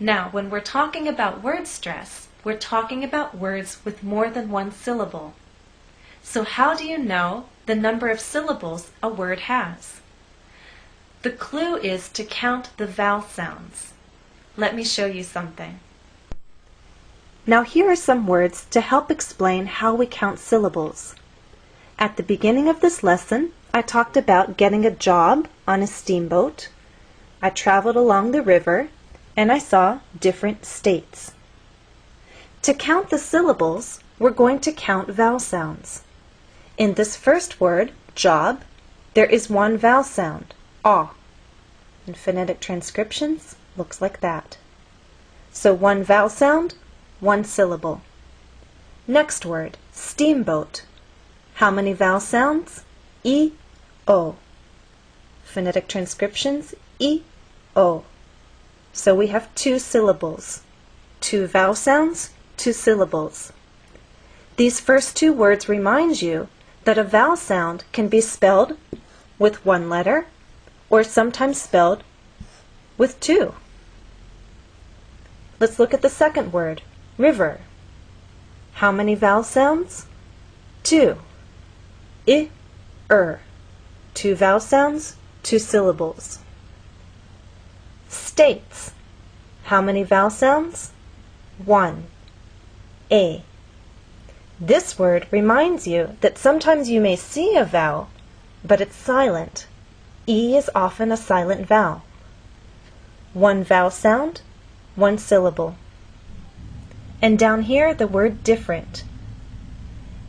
Now, when we're talking about word stress, we're talking about words with more than one syllable. So how do you know the number of syllables a word has? The clue is to count the vowel sounds. Let me show you something. Now here are some words to help explain how we count syllables. At the beginning of this lesson, I talked about getting a job on a steamboat. I traveled along the river, and I saw different states. To count the syllables, we're going to count vowel sounds. In this first word, job, there is one vowel sound, ah. In phonetic transcriptions, looks like that. So one vowel sound, one syllable. Next word, steamboat. How many vowel sounds? E, O. Phonetic transcriptions, E, O. So we have two syllables. Two vowel sounds, two syllables. These first two words remind you that a vowel sound can be spelled with one letter or sometimes spelled with two. Let's look at the second word, river. How many vowel sounds? Two. I, Two vowel sounds, two syllables. States. How many vowel sounds? One. A. This word reminds you that sometimes you may see a vowel, but it's silent. E is often a silent vowel. One vowel sound, one syllable. And down here, the word different.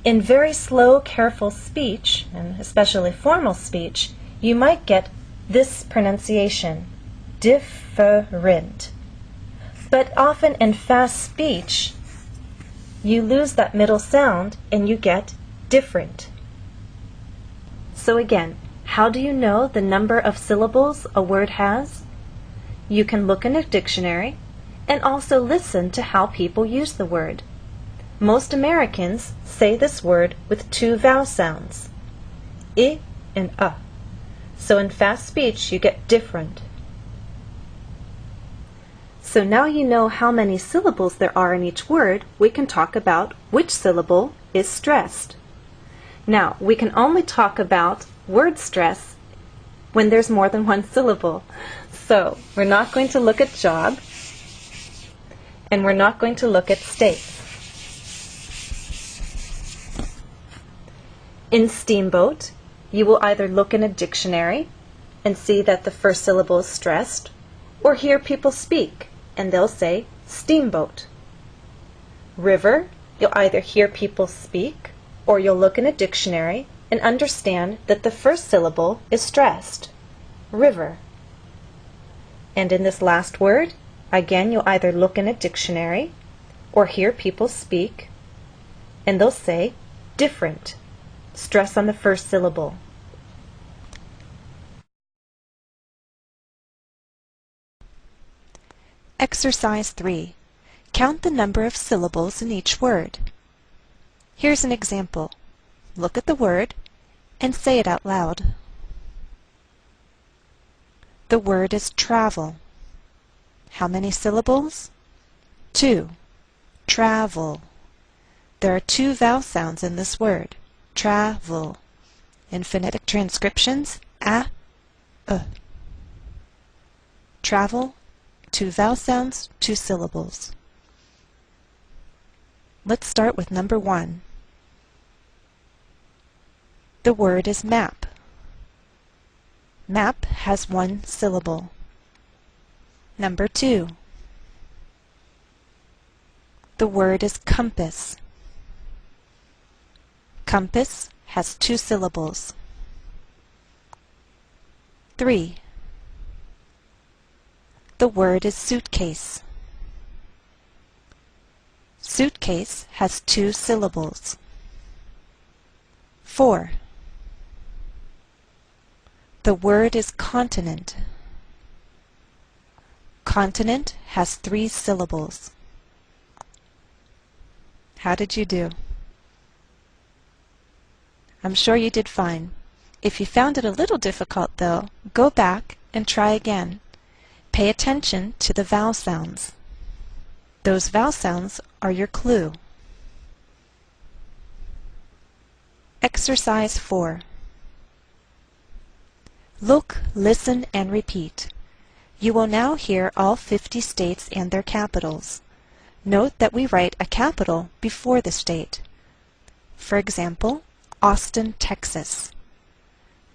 In very slow, careful speech, and especially formal speech, you might get this pronunciation, different. But often in fast speech, you lose that middle sound and you get different. So again, how do you know the number of syllables a word has? You can look in a dictionary and also listen to how people use the word. Most Americans say this word with two vowel sounds, I and A. So in fast speech, you get different. So now you know how many syllables there are in each word, we can talk about which syllable is stressed. Now, we can only talk about word stress when there's more than one syllable. So we're not going to look at job, and we're not going to look at state. In steamboat, you will either look in a dictionary and see that the first syllable is stressed, or hear people speak and they'll say steamboat. River, you'll either hear people speak or you'll look in a dictionary and understand that the first syllable is stressed, river. And in this last word, again, you'll either look in a dictionary or hear people speak and they'll say different. Stress on the first syllable. Exercise 3. Count the number of syllables in each word. Here's an example. Look at the word and say it out loud. The word is travel. How many syllables? 2. Travel. There are two vowel sounds in this word. Travel. In phonetic transcriptions, a. Travel, two vowel sounds, two syllables. Let's start with number 1. The word is map. Map has one syllable. Number 2. The word is compass. Compass has two syllables. 3. The word is suitcase. Suitcase has two syllables. 4. The word is continent. Continent has 3 syllables. How did you do? I'm sure you did fine. If you found it a little difficult, though, go back and try again. Pay attention to the vowel sounds. Those vowel sounds are your clue. Exercise 4. Look, listen, and repeat. You will now hear all 50 states and their capitals. Note that we write a capital before the state. For example, Austin, Texas.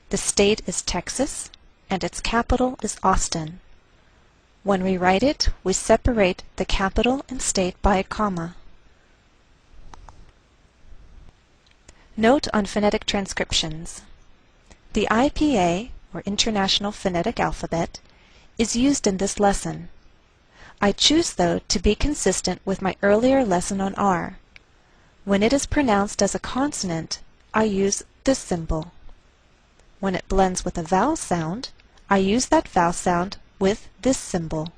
The state is Texas, and its capital is Austin. When we write it, we separate the capital and state by a comma. Note on phonetic transcriptions. The IPA, or International Phonetic Alphabet, is used in this lesson. I choose, though, to be consistent with my earlier lesson on R. When it is pronounced as a consonant, I use this symbol. When it blends with a vowel sound, I use that vowel sound with this symbol.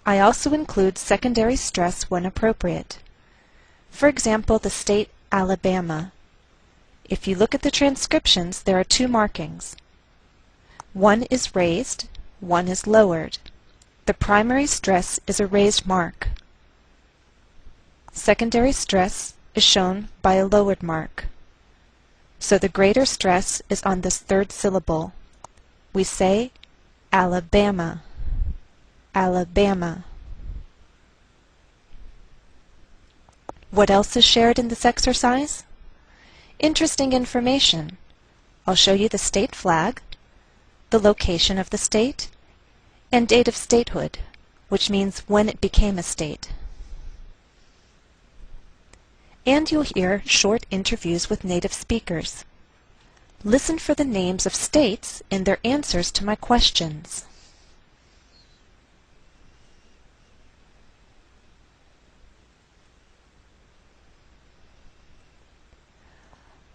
I also include secondary stress when appropriate. For example, the state Alabama. If you look at the transcriptions, there are two markings. One is raised, one is lowered. The primary stress is a raised mark. Secondary stress is shown by a lowered mark. So the greater stress is on this third syllable. We say Alabama, Alabama. What else is shared in this exercise? Interesting information. I'll show you the state flag, the location of the state, and date of statehood, which means when it became a state. And you'll hear short interviews with native speakers. Listen for the names of states in their answers to my questions.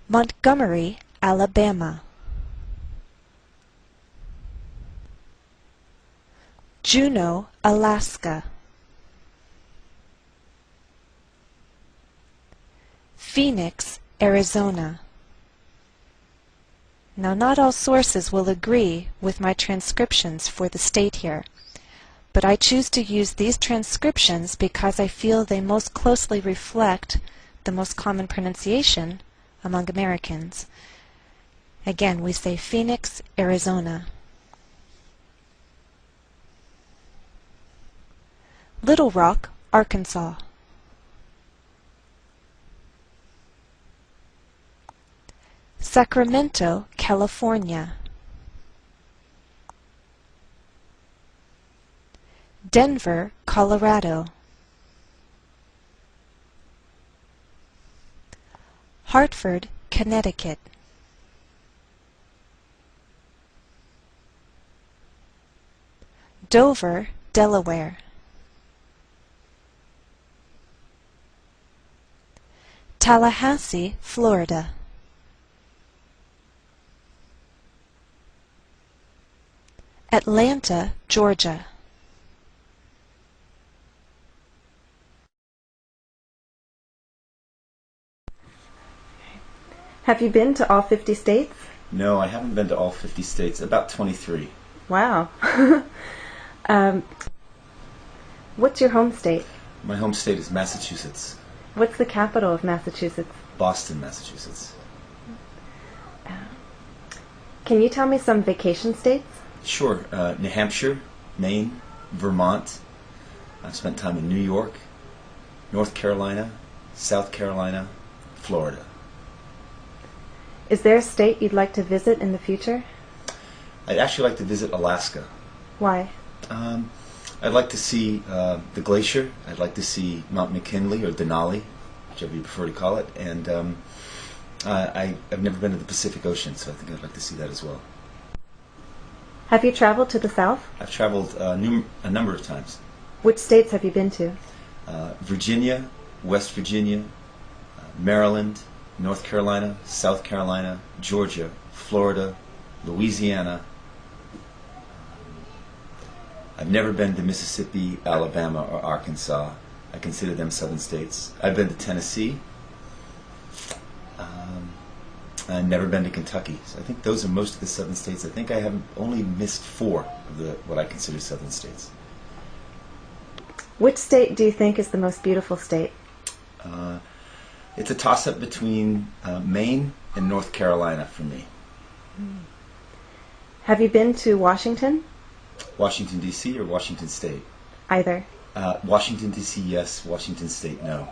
Montgomery, Alabama. Juneau, Alaska. Phoenix, Arizona. Now, not all sources will agree with my transcriptions for the state here, but I choose to use these transcriptions because I feel they most closely reflect the most common pronunciation among Americans. Again, we say Phoenix, Arizona. Little Rock, Arkansas. Sacramento, California. Denver, Colorado. Hartford, Connecticut. Dover, Delaware. Tallahassee, Florida. Atlanta, Georgia. Have you been to all 50 states? No, I haven't been to all 50 states, about 23. Wow. What's your home state? My home state is Massachusetts, What's the capital of Massachusetts? Boston, Massachusetts. Can you tell me some vacation states? Sure, New Hampshire, Maine, Vermont. I've spent time in New York, North Carolina, South Carolina, Florida. Is there a state you'd like to visit in the future? I'd actually like to visit Alaska. Why? I'd like to see the glacier. I'd like to see Mount McKinley or Denali, whichever you prefer to call it. And I've never been to the Pacific Ocean, so I think I'd like to see that as well. Have you traveled to the South? I've traveled a number of times. Which states have you been to? Virginia, West Virginia, Maryland, North Carolina, South Carolina, Georgia, Florida, Louisiana. I've never been to Mississippi, Alabama, or Arkansas. I consider them southern states. I've been to Tennessee. I've never been to Kentucky. So I think those are most of the southern states. I think I have only missed 4 of what I consider southern states. Which state do you think is the most beautiful state? It's a toss-up between Maine and North Carolina for me. Have you been to Washington? Washington, D.C. or Washington State? Either. Washington, D.C., yes. Washington State, no.